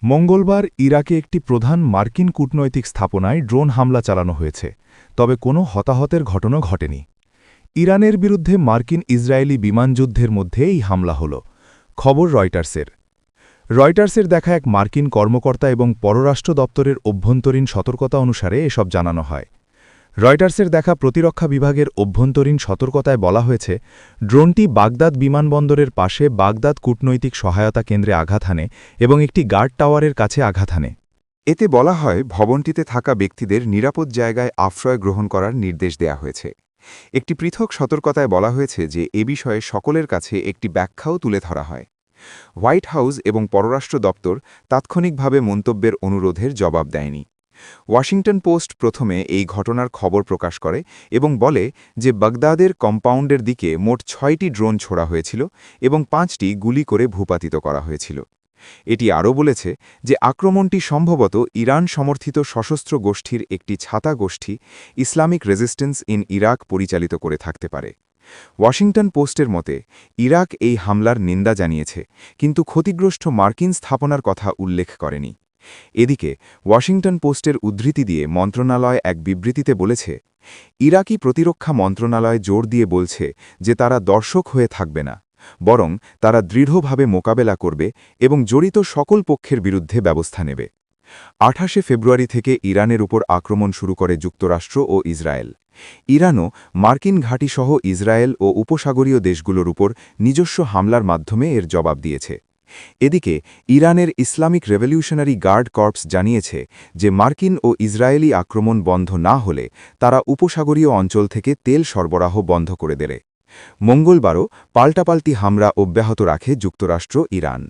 মঙ্গলবার ইরাকে একটি প্রধান মার্কিন কূটনৈতিক স্থাপনায় ড্রোন হামলা চালানো হয়েছে, তবে কোনো হতাহতের ঘটনা ঘটেনি। ইরানের বিরুদ্ধে মার্কিন ইসরায়েলি বিমানযুদ্ধের মধ্যে এই হামলা হল। খবর রয়টার্সের দেখা এক মার্কিন কর্মকর্তা এবং পররাষ্ট্র দপ্তরের অভ্যন্তরীণ সতর্কতা অনুসারে এসব জানানো হয়। রয়টার্সের দেখা প্রতিরক্ষা বিভাগের অভ্যন্তরীণ সতর্কতায় বলা হয়েছে, ড্রোনটি বাগদাদ বিমানবন্দরের পাশে বাগদাদ কূটনৈতিক সহায়তা কেন্দ্রে আঘাত হানে এবং একটি গার্ড টাওয়ারের কাছে আঘাত হানে। এতে বলা হয় ভবনটিতে থাকা ব্যক্তিদের নিরাপদ জায়গায় আশ্রয় গ্রহণ করার নির্দেশ দেয়া হয়েছে। একটি পৃথক সতর্কতায় বলা হয়েছে যে এ বিষয়ে সকলের কাছে একটি ব্যাখ্যাও তুলে ধরা হয়। হোয়াইট হাউস এবং পররাষ্ট্র দপ্তর তাৎক্ষণিকভাবে মন্তব্যের অনুরোধের জবাব দেয়নি। ওয়াশিংটন পোস্ট প্রথমে এই ঘটনার খবর প্রকাশ করে এবং বলে যে বাগদাদের কম্পাউন্ডের দিকে মোট ৬টি ড্রোন ছোড়া হয়েছিল এবং ৫টি গুলি করে ভূপাতিত করা হয়েছিল। এটি আরও বলেছে যে আক্রমণটি সম্ভবত ইরান সমর্থিত সশস্ত্র গোষ্ঠীর একটি ছাতা গোষ্ঠী ইসলামিক রেজিস্ট্যান্স ইন ইরাক পরিচালিত করে থাকতে পারে। ওয়াশিংটন পোস্টের মতে ইরাক এই হামলার নিন্দা জানিয়েছে, কিন্তু ক্ষতিগ্রস্ত মার্কিন স্থাপনার কথা উল্লেখ করেনি। এদিকে ওয়াশিংটন পোস্টের উদ্ধৃতি দিয়ে মন্ত্রণালয় এক বিবৃতিতে বলেছে, ইরাকি প্রতিরক্ষা মন্ত্রণালয় জোর দিয়ে বলছে যে তারা দর্শক হয়ে থাকবে না, বরং তারা দৃঢ়ভাবে মোকাবেলা করবে এবং জড়িত সকল পক্ষের বিরুদ্ধে ব্যবস্থা নেবে। ২৮ ফেব্রুয়ারি থেকে ইরানের উপর আক্রমণ শুরু করে যুক্তরাষ্ট্র ও ইসরায়েল। ইরানও মার্কিন ঘাঁটিসহ ইসরায়েল ও উপসাগরীয় দেশগুলোর উপর নিজস্ব হামলার মাধ্যমে এর জবাব দিয়েছে। এদিকে ইরানের ইসলামিক রেভলিউশনারি গার্ড কর্পস জানিয়েছে যে মার্কিন ও ইসরায়েলি আক্রমণ বন্ধ না হলে তারা উপসাগরীয় অঞ্চল থেকে তেল সরবরাহ বন্ধ করে দেবে। মঙ্গলবারও পাল্টাপাল্টি হামলা অব্যাহত রাখে যুক্তরাষ্ট্র ইরান।